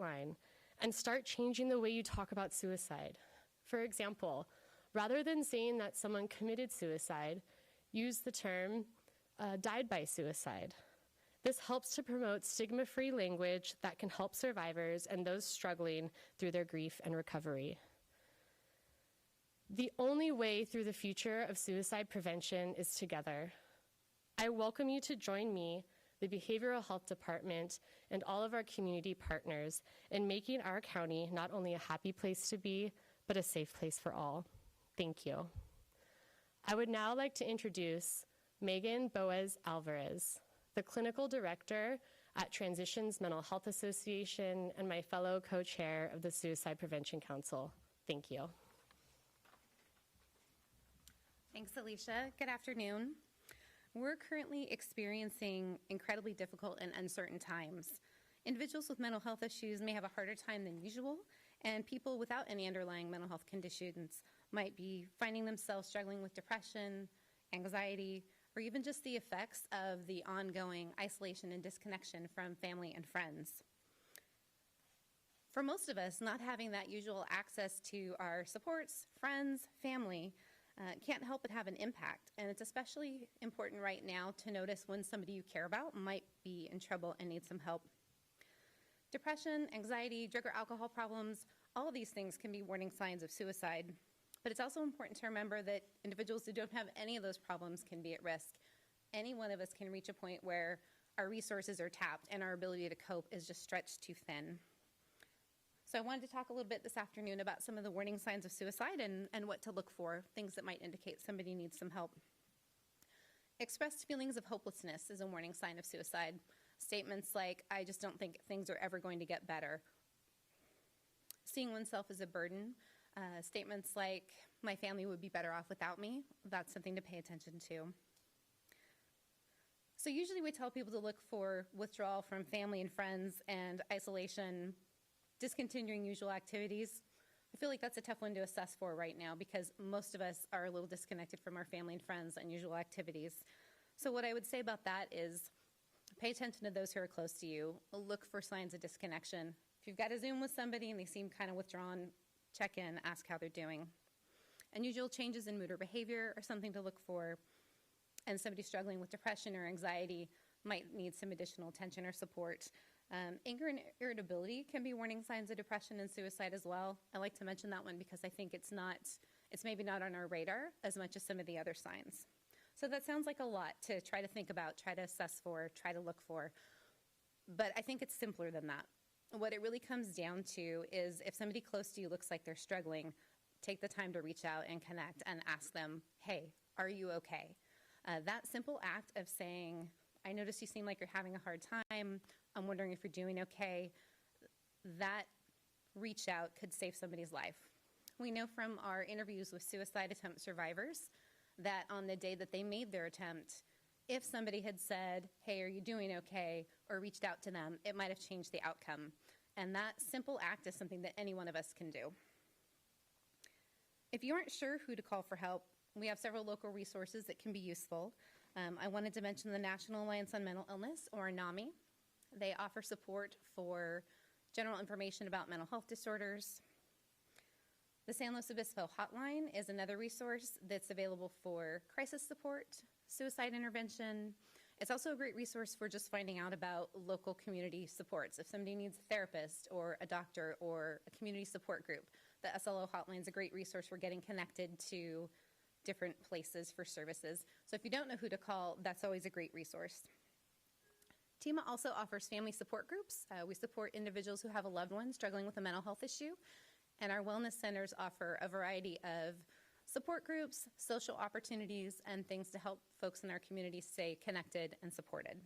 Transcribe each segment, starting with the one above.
line and start changing the way you talk about suicide. For example, rather than saying that someone committed suicide, use the term died by suicide. This helps to promote stigma-free language that can help survivors and those struggling through their grief and recovery. The only way through the future of suicide prevention is together. I welcome you to join me, the Behavioral Health Department, and all of our community partners in making our county not only a happy place to be, but a safe place for all. Thank you. I would now like to introduce Megan Boaz Alvarez, the Clinical Director at Transitions Mental Health Association and my fellow co-chair of the Suicide Prevention Council. Thank you. Thanks, Alicia. Good afternoon. We're currently experiencing incredibly difficult and uncertain times. Individuals with mental health issues may have a harder time than usual, and people without any underlying mental health conditions might be finding themselves struggling with depression, anxiety, or even just the effects of the ongoing isolation and disconnection from family and friends. For most of us, not having that usual access to our supports, friends, family, can't help but have an impact. And it's especially important right now to notice when somebody you care about might be in trouble and need some help. Depression, anxiety, drug or alcohol problems, all of these things can be warning signs of suicide. But it's also important to remember that individuals who don't have any of those problems can be at risk. Any one of us can reach a point where our resources are tapped and our ability to cope is just stretched too thin. So I wanted to talk a little bit this afternoon about some of the warning signs of suicide and what to look for, things that might indicate somebody needs some help. Expressed feelings of hopelessness is a warning sign of suicide. Statements like, I just don't think things are ever going to get better. Seeing oneself as a burden. Statements like, my family would be better off without me. That's something to pay attention to. So usually we tell people to look for withdrawal from family and friends and isolation, discontinuing usual activities. I feel like that's a tough one to assess for right now because most of us are a little disconnected from our family and friends and usual activities. So what I would say about that is pay attention to those who are close to you. Look for signs of disconnection. If you've got a Zoom with somebody and they seem kind of withdrawn, check in, ask how they're doing. Unusual changes in mood or behavior are something to look for, and somebody struggling with depression or anxiety might need some additional attention or support. Anger and irritability can be warning signs of depression and suicide as well. I like to mention that one because I think it's maybe not on our radar as much as some of the other signs. So that sounds like a lot to try to think about, try to assess for, try to look for, but I think it's simpler than that. What it really comes down to is if somebody close to you looks like they're struggling, take the time to reach out and connect and ask them, hey, are you okay? That simple act of saying, I notice you seem like you're having a hard time, I'm wondering if you're doing okay, that reach out could save somebody's life. We know from our interviews with suicide attempt survivors that on the day that they made their attempt, if somebody had said, hey, are you doing okay, or reached out to them, it might have changed the outcome. And that simple act is something that any one of us can do. If you aren't sure who to call for help, we have several local resources that can be useful. I wanted to mention the National Alliance on Mental Illness, or NAMI. They offer support for general information about mental health disorders. The San Luis Obispo Hotline is another resource that's available for crisis support, suicide intervention. It's also a great resource for just finding out about local community supports. If somebody needs a therapist or a doctor or a community support group, the SLO Hotline is a great resource for getting connected to different places for services. So if you don't know who to call, that's always a great resource. TEMA also offers family support groups. We support individuals who have a loved one struggling with a mental health issue, and our wellness centers offer a variety of support groups, social opportunities, and things to help folks in our community stay connected and supported.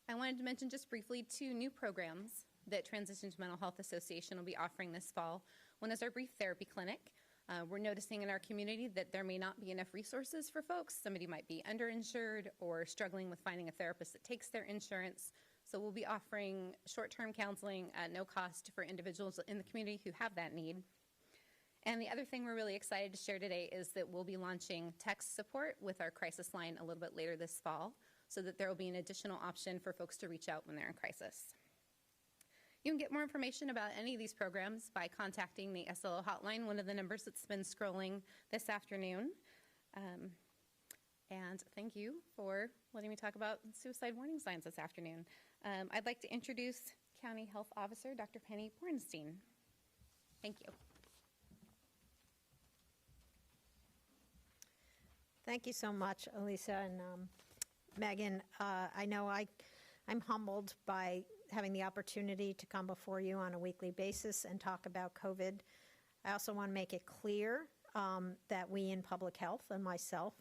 I wanted to mention just briefly 2 new programs that Transitions Mental Health Association will be offering this fall. One is our brief therapy clinic. We're noticing in our community that there may not be enough resources for folks. Somebody might be underinsured or struggling with finding a therapist that takes their insurance. So we'll be offering short-term counseling at no cost for individuals in the community who have that need. And the other thing we're really excited to share today is that we'll be launching text support with our crisis line a little bit later this fall, so that there will be an additional option for folks to reach out when they're in crisis. You can get more information about any of these programs by contacting the SLO hotline, one of the numbers that's been scrolling this afternoon. And thank you for letting me talk about suicide warning signs this afternoon. I'd like to introduce County Health Officer Dr. Penny Bornstein. Thank you. Thank you so much, Elisa and Megan. I know I'm humbled by having the opportunity to come before you on a weekly basis and talk about COVID. I also want to make it clear that we in public health and myself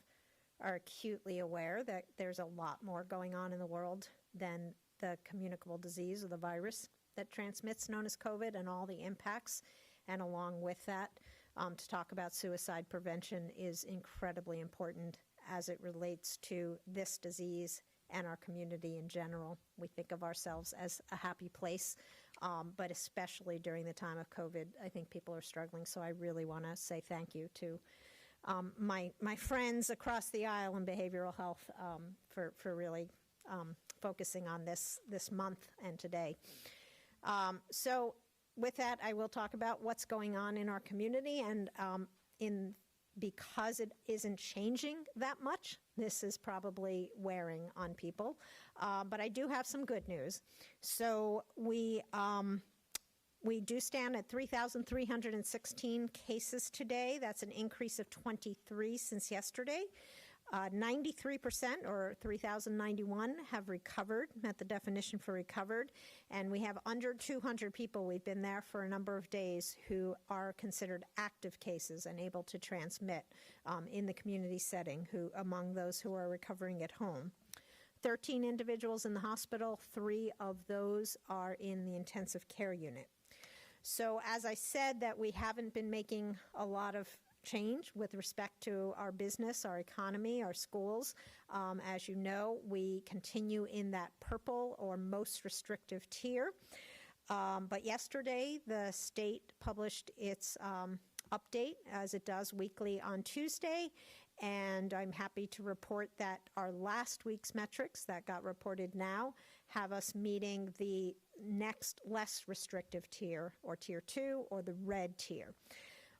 are acutely aware that there's a lot more going on in the world than the communicable disease or the virus that transmits known as COVID and all the impacts. And along with that, to talk about suicide prevention is incredibly important as it relates to this disease and our community in general. We think of ourselves as a happy place, but especially during the time of COVID, I think people are struggling. So I really want to say thank you to my friends across the aisle in behavioral health for really focusing on this month and today. So with that, I will talk about what's going on in our community, and because it isn't changing that much, this is probably wearing on people. But I do have some good news. So we do stand at 3,316 cases today. That's an increase of 23 since yesterday. 93%, or 3,091, have recovered, met the definition for recovered, and we have under 200 people, we've been there for a number of days, who are considered active cases and able to transmit in the community setting, among those who are recovering at home. 13 individuals in the hospital, 3 of those are in the intensive care unit. So as I said, that we haven't been making a lot of change with respect to our business, our economy, our schools. As you know, we continue in that purple or most restrictive tier. But yesterday, the state published its update, as it does weekly on Tuesday, and I'm happy to report that our last week's metrics that got reported now have us meeting the next less restrictive tier, or tier 2, or the red tier.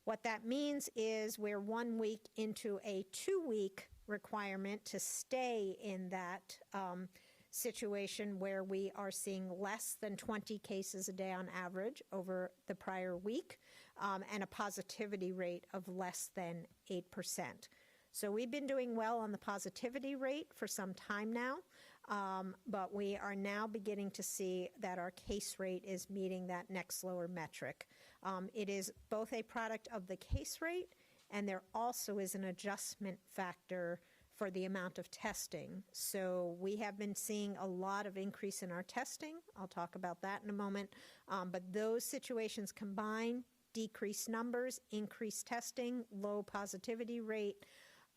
What that means is we're 1 week into a 2-week requirement to stay in that situation where we are seeing less than 20 cases a day on average over the prior week, and a positivity rate of less than 8%. So we've been doing well on the positivity rate for some time now, but we are now beginning to see that our case rate is meeting that next lower metric. It is both a product of the case rate, and there also is an adjustment factor for the amount of testing. So we have been seeing a lot of increase in our testing. I'll talk about that in a moment. But those situations combined, decreased numbers, increased testing, low positivity rate,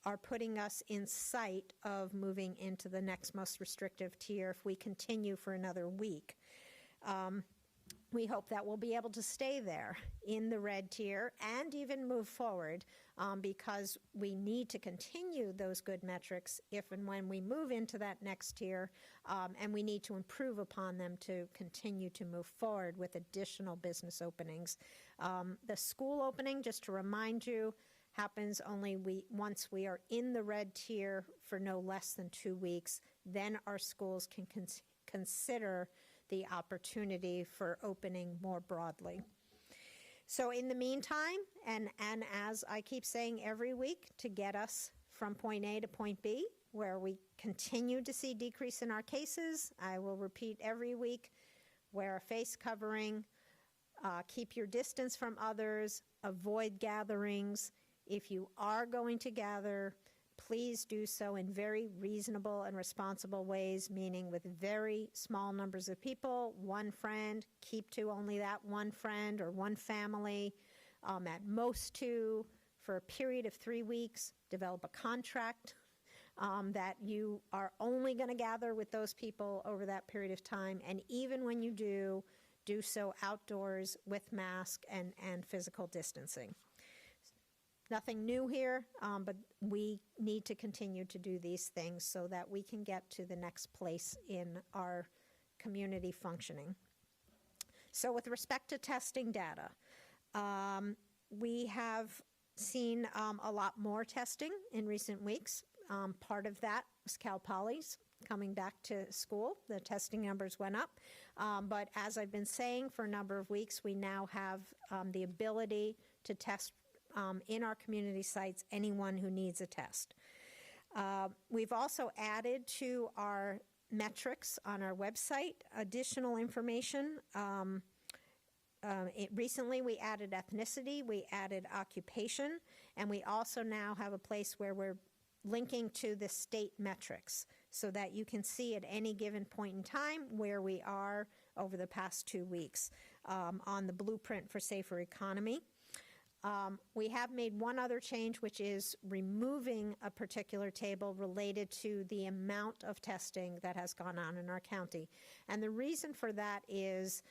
are putting us in sight of moving into the next most restrictive tier if we continue for another week. We hope that we'll be able to stay there in the red tier and even move forward, because we need to continue those good metrics if and when we move into that next tier, and we need to improve upon them to continue to move forward with additional business openings. The school opening, just to remind you, happens only once we are in the red tier for no less than 2 weeks. Then our schools can consider the opportunity for opening more broadly. So in the meantime, and as I keep saying every week, to get us from point A to point B, where we continue to see decrease in our cases, I will repeat every week, wear a face covering, keep your distance from others, avoid gatherings. If you are going to gather, please do so in very reasonable and responsible ways, meaning with very small numbers of people, 1 friend, keep to only that 1 friend or 1 family, at most 2, for a period of 3 weeks. Develop a contract that you are only going to gather with those people over that period of time, and even when you do so outdoors with mask and physical distancing. Nothing new here, but we need to continue to do these things so that we can get to the next place in our community functioning. So with respect to testing data, we have seen a lot more testing in recent weeks. Part of that was Cal Poly's coming back to school. The testing numbers went up. But as I've been saying for a number of weeks, we now have the ability to test in our community sites anyone who needs a test. We've also added to our metrics on our website additional information. Recently, we added ethnicity, we added occupation, and we also now have a place where we're linking to the state metrics so that you can see at any given point in time where we are over the past 2 weeks on the blueprint for safer economy. We have made one other change, which is removing a particular table related to the amount of testing that has gone on in our county. And the reason for that is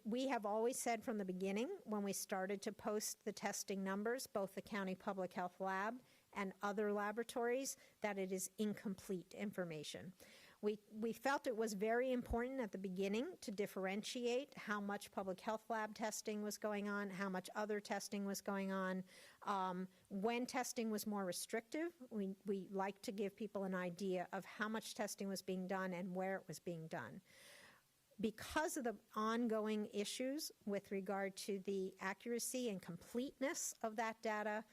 we have always said from the beginning when we started to post the testing numbers, both the County Public Health Lab and other laboratories, that it is incomplete information. We felt it was very important at the beginning to differentiate how much public health lab testing was going on, how much other testing was going on. When testing was more restrictive, we like to give people an idea of how much testing was being done and where it was being done. Because of the ongoing issues with regard to the accuracy and completeness of that data,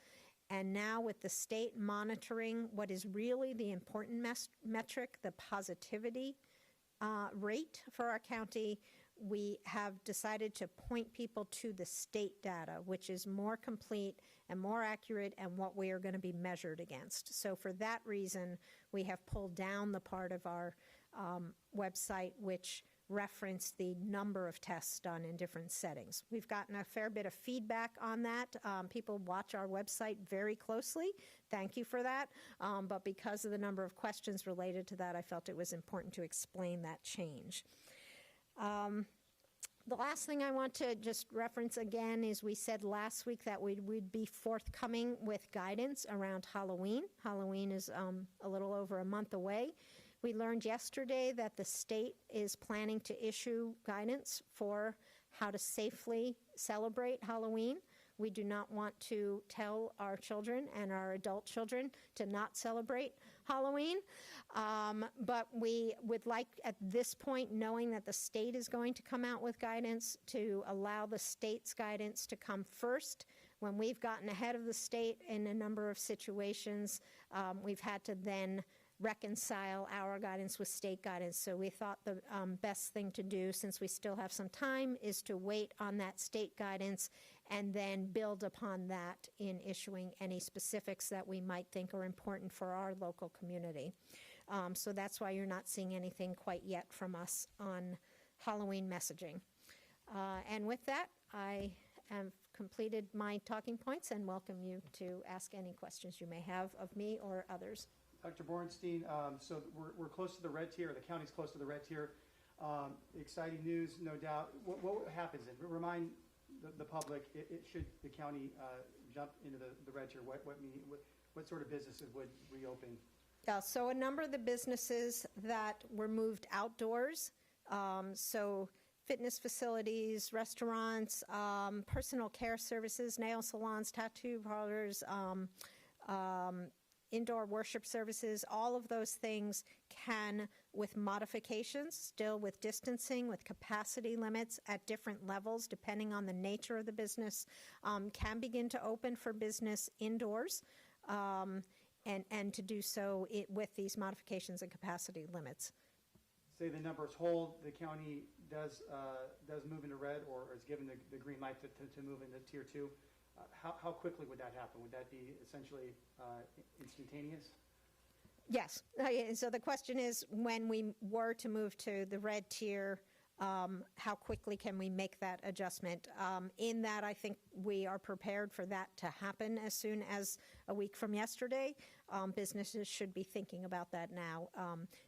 and now with the state monitoring what is really the important metric, the positivity rate for our county, we have decided to point people to the state data, which is more complete and more accurate and what we are going to be measured against. So for that reason, we have pulled down the part of our website which reference the number of tests done in different settings. We've gotten a fair bit of feedback on that. People watch our website very closely. Thank you for that. But because of the number of questions related to that, I felt it was important to explain that change. The last thing I want to just reference again is we said last week that we'd be forthcoming with guidance around Halloween. Halloween is a little over a month away. We learned yesterday that the state is planning to issue guidance for how to safely celebrate Halloween. We do not want to tell our children and our adult children to not celebrate Halloween, but we would like at this point, knowing that the state is going to come out with guidance, to allow the state's guidance to come first. When we've gotten ahead of the state in a number of situations, we've had to then reconcile our guidance with state guidance. So we thought the best thing to do, since we still have some time, is to wait on that state guidance and then build upon that in issuing any specifics that we might think are important for our local community. So that's why you're not seeing anything quite yet from us on Halloween messaging. And with that, I have completed my talking points and welcome you to ask any questions you may have of me or others. Dr. Bornstein, so we're close to the red tier, the county's close to the red tier. Exciting news, no doubt. What happens then? Remind the public, should the county jump into the red tier, what sort of businesses would reopen? Yeah, so a number of the businesses that were moved outdoors, so fitness facilities, restaurants, personal care services, nail salons, tattoo parlors, indoor worship services, all of those things can, with modifications, still with distancing, with capacity limits at different levels, depending on the nature of the business, can begin to open for business indoors, and to do so with these modifications and capacity limits. Say the numbers hold, the county does move into red, or is given the green light to move into tier 2. How quickly would that happen? Would that be essentially instantaneous? Yes. So the question is, when we were to move to the red tier, how quickly can we make that adjustment? In that, I think we are prepared for that to happen as soon as a week from yesterday. Businesses should be thinking about that now.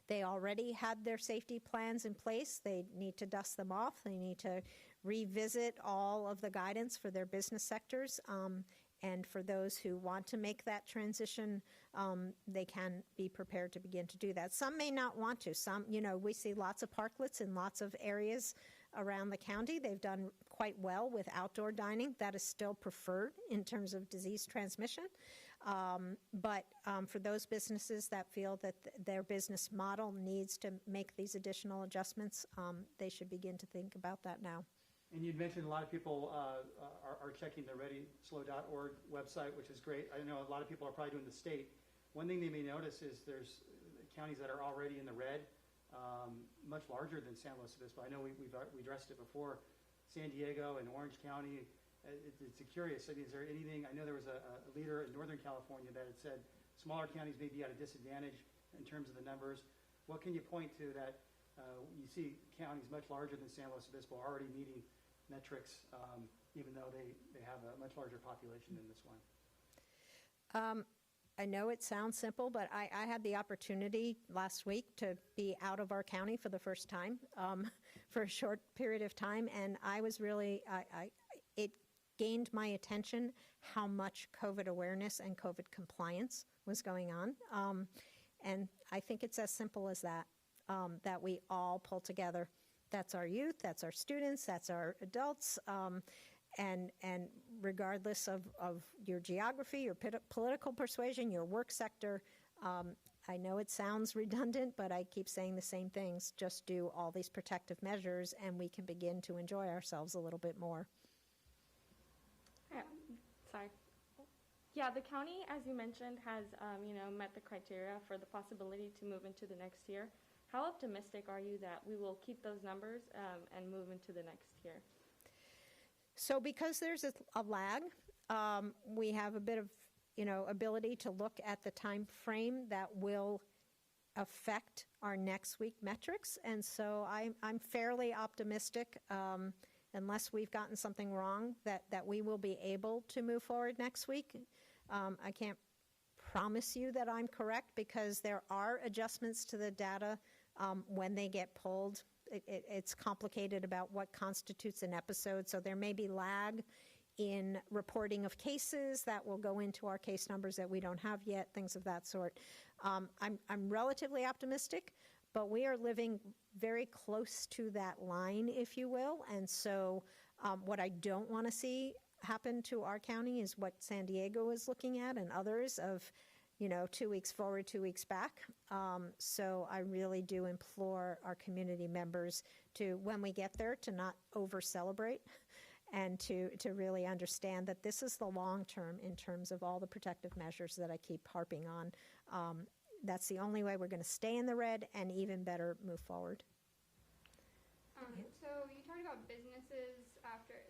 They already had their safety plans in place. They need to dust them off. They need to revisit all of the guidance for their business sectors. And for those who want to make that transition, they can be prepared to begin to do that. Some may not want to. Some, we see lots of parklets in lots of areas around the county. They've done quite well with outdoor dining. That is still preferred in terms of disease transmission. But for those businesses that feel that their business model needs to make these additional adjustments, they should begin to think about that now. And you'd mentioned a lot of people are checking the readyslo.org website, which is great. I know a lot of people are probably doing the state. One thing they may notice is there's counties that are already in the red, much larger than San Luis Obispo. I know we addressed it before. San Diego and Orange County. It's curious. I mean, is there anything? I know there was a leader in Northern California that had said smaller counties may be at a disadvantage in terms of the numbers. What can you point to that you see counties much larger than San Luis Obispo already meeting metrics, even though they have a much larger population than this one? I know it sounds simple, but I had the opportunity last week to be out of our county for the first time for a short period of time, and I was really, it gained my attention how much COVID awareness and COVID compliance was going on. And I think it's as simple as that, that we all pull together. That's our youth, that's our students, that's our adults, and regardless of your geography, your political persuasion, your work sector, I know it sounds redundant, but I keep saying the same things. Just do all these protective measures and we can begin to enjoy ourselves a little bit more. Yeah, the county, as you mentioned, has met the criteria for the possibility to move into the next year. How optimistic are you that we will keep those numbers and move into the next year? So because there's a lag, we have a bit of ability to look at the time frame that will affect our next week metrics. And so I'm fairly optimistic, unless we've gotten something wrong, that we will be able to move forward next week. I can't promise you that I'm correct because there are adjustments to the data when they get pulled. It's complicated about what constitutes an episode, so there may be lag in reporting of cases that will go into our case numbers that we don't have yet, things of that sort. I'm relatively optimistic, but we are living very close to that line, if you will, and so what I don't want to see happen to our county is what San Diego is looking at and others of 2 weeks forward, 2 weeks back. So I really do implore our community members to, when we get there, to not over-celebrate and to really understand that this is the long term in terms of all the protective measures that I keep harping on. That's the only way we're going to stay in the red and even better move forward. So you talked about businesses after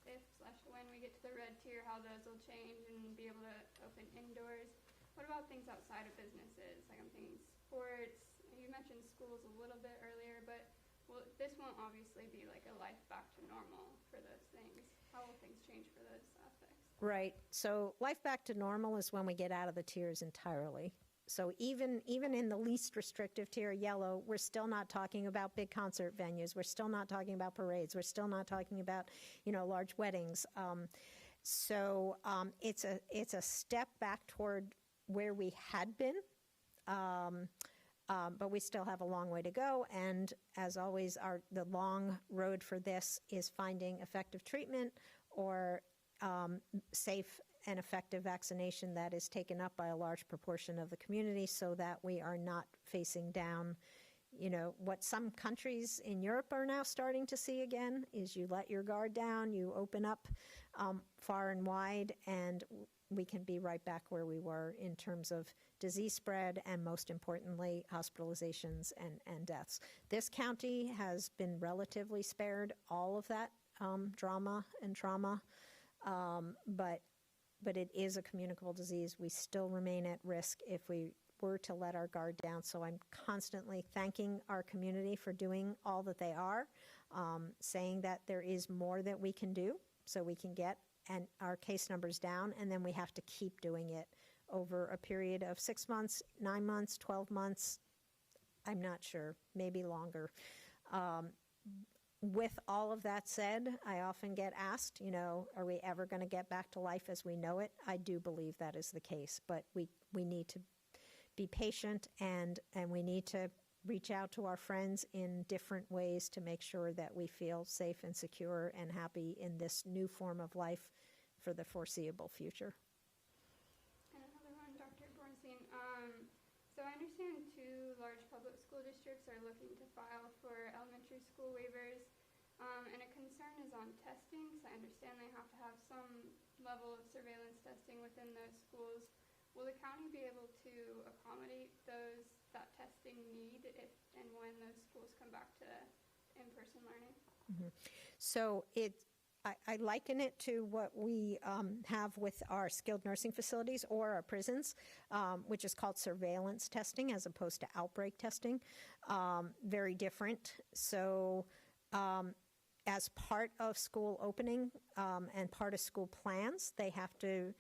if/when we get to the red tier, how those will change and be able to open indoors. What about things outside of businesses? Like I'm thinking sports. You mentioned schools a little bit earlier, but this won't obviously be like a life back to normal for those things. How will things change for those aspects? Right. So life back to normal is when we get out of the tiers entirely. So even in the least restrictive tier, yellow, we're still not talking about big concert venues. We're still not talking about parades. We're still not talking about, large weddings. So it's a step back toward where we had been, but we still have a long way to go. And as always, the long road for this is finding effective treatment or safe and effective vaccination that is taken up by a large proportion of the community so that we are not facing down, what some countries in Europe are now starting to see again is you let your guard down, you open up far and wide, and we can be right back where we were in terms of disease spread and, most importantly, hospitalizations and deaths. This county has been relatively spared all of that drama and trauma, but it is a communicable disease. We still remain at risk if we were to let our guard down. So I'm constantly thanking our community for doing all that they are, saying that there is more that we can do so we can get our case numbers down, and then we have to keep doing it over a period of 6 months, 9 months, 12 months. I'm not sure, maybe longer. with all of that said, I often get asked, are we ever going to get back to life as we know it? I do believe that is the case, but we need to be patient and we need to reach out to our friends in different ways to make sure that we feel safe and secure and happy in this new form of life for the foreseeable future. And another one, Dr. Bornstein. So I understand 2 large public school districts are looking to file for elementary school waivers, and a concern is on testing. So I understand they have to have some level of surveillance testing within those schools. Will the county be able to accommodate that testing need if and when those schools come back to in-person learning? Mm-hmm. So I liken it to what we have with our skilled nursing facilities or our prisons, which is called surveillance testing as opposed to outbreak testing. Very different. So as part of school opening and part of school plans, they have to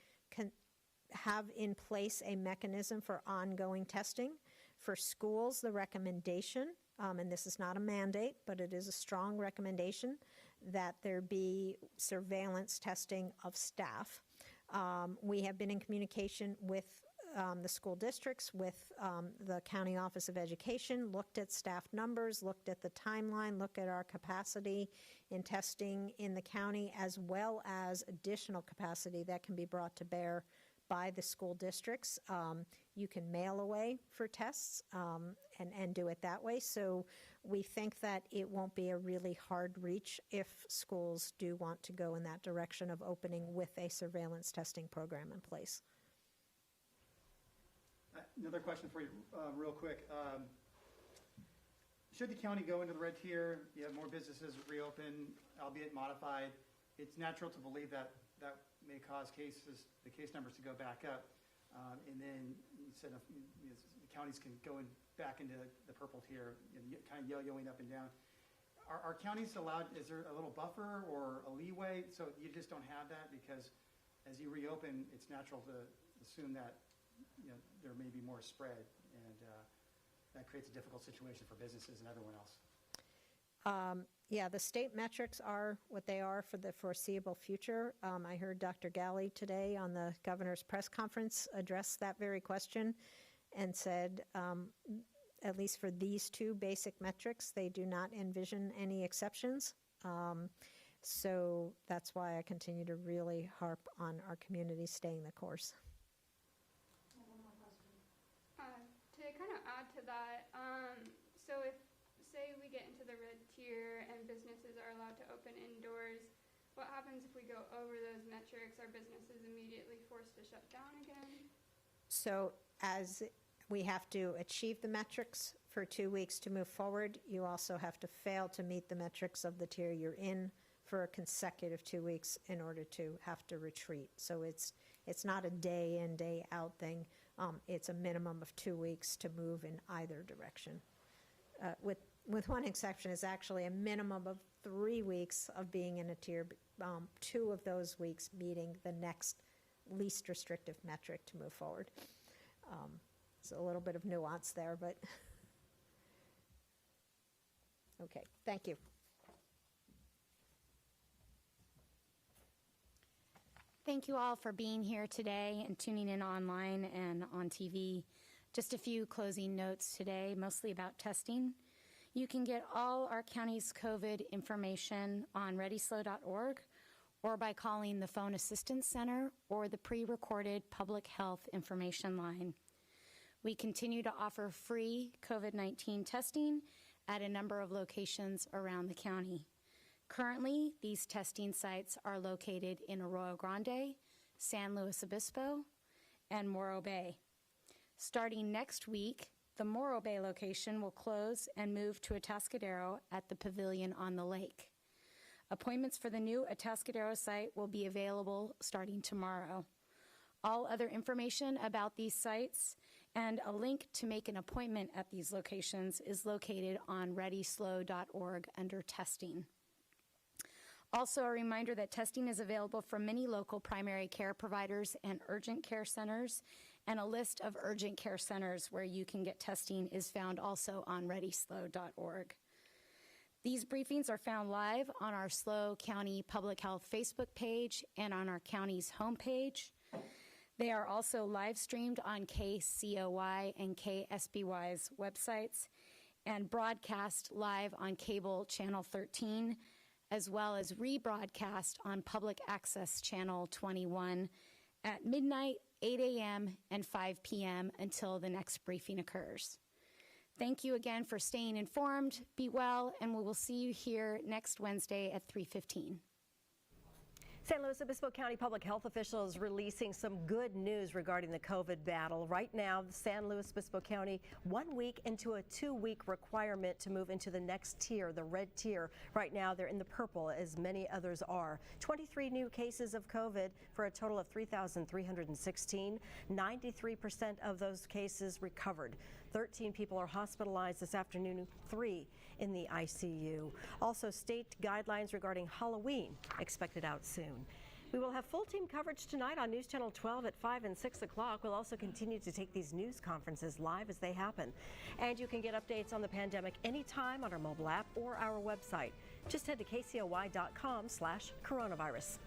have in place a mechanism for ongoing testing. For schools, the recommendation, and this is not a mandate, but it is a strong recommendation, that there be surveillance testing of staff. We have been in communication with the school districts, with the County Office of Education, looked at staff numbers, looked at the timeline, looked at our capacity in testing in the county, as well as additional capacity that can be brought to bear by the school districts. You can mail away for tests and do it that way. So we think that it won't be a really hard reach if schools do want to go in that direction of opening with a surveillance testing program in place. Another question for you real quick. Should the county go into the red tier, you have more businesses reopen, albeit modified, it's natural to believe that that may cause the case numbers to go back up. And then instead of the counties can go back into the purple tier, kind of yo-yoing up and down. Are counties allowed, is there a little buffer or a leeway? So you just don't have that because as you reopen, it's natural to assume that there may be more spread, and that creates a difficult situation for businesses and everyone else. Yeah, the state metrics are what they are for the foreseeable future. I heard Dr. Galley today on the governor's press conference address that very question and said, at least for these 2 basic metrics, they do not envision any exceptions. So that's why I continue to really harp on our community staying the course. To kind of add to that, so if, say we get into the red tier and businesses are allowed to open indoors, what happens if we go over those metrics? Are businesses immediately forced to shut down again? So as we have to achieve the metrics for 2 weeks to move forward, you also have to fail to meet the metrics of the tier you're in for a consecutive 2 weeks in order to have to retreat. So it's not a day in, day out thing. It's a minimum of 2 weeks to move in either direction. With one exception, is actually a minimum of 3 weeks of being in a tier, 2 of those weeks meeting the next least restrictive metric to move forward. It's a little bit of nuance there, but okay, thank you. Thank you all for being here today and tuning in online and on TV. Just a few closing notes today, mostly about testing. You can get all our county's COVID information on readyslo.org or by calling the Phone Assistance Center or the pre-recorded public health information line. We continue to offer free COVID-19 testing at a number of locations around the county. Currently, these testing sites are located in Arroyo Grande, San Luis Obispo, and Morro Bay. Starting next week, the Morro Bay location will close and move to Atascadero at the Pavilion on the Lake. Appointments for the new Atascadero site will be available starting tomorrow. All other information about these sites and a link to make an appointment at these locations is located on readyslo.org under testing. Also, a reminder that testing is available from many local primary care providers and urgent care centers, and a list of urgent care centers where you can get testing is found also on readyslo.org. These briefings are found live on our SLO County Public Health Facebook page and on our county's homepage. They are also live streamed on KCOY and KSBY's websites and broadcast live on cable channel 13, as well as rebroadcast on public access channel 21 at midnight, 8 a.m., and 5 p.m. until the next briefing occurs. Thank you again for staying informed. Be well, and we will see you here next Wednesday at 3:15. San Luis Obispo County public health officials releasing some good news regarding the COVID battle. Right now, San Luis Obispo County 1 week into a 2-week requirement to move into the next tier, the red tier. Right now, they're in the purple, as many others are. 23 new cases of COVID for a total of 3,316. 93% of those cases recovered. 13 people are hospitalized this afternoon, 3 in the ICU. Also, state guidelines regarding Halloween expected out soon. We will have full team coverage tonight on News Channel 12 at 5 and 6 o'clock. We'll also continue to take these news conferences live as they happen. And you can get updates on the pandemic anytime on our mobile app or our website. Just head to kcoy.com/coronavirus.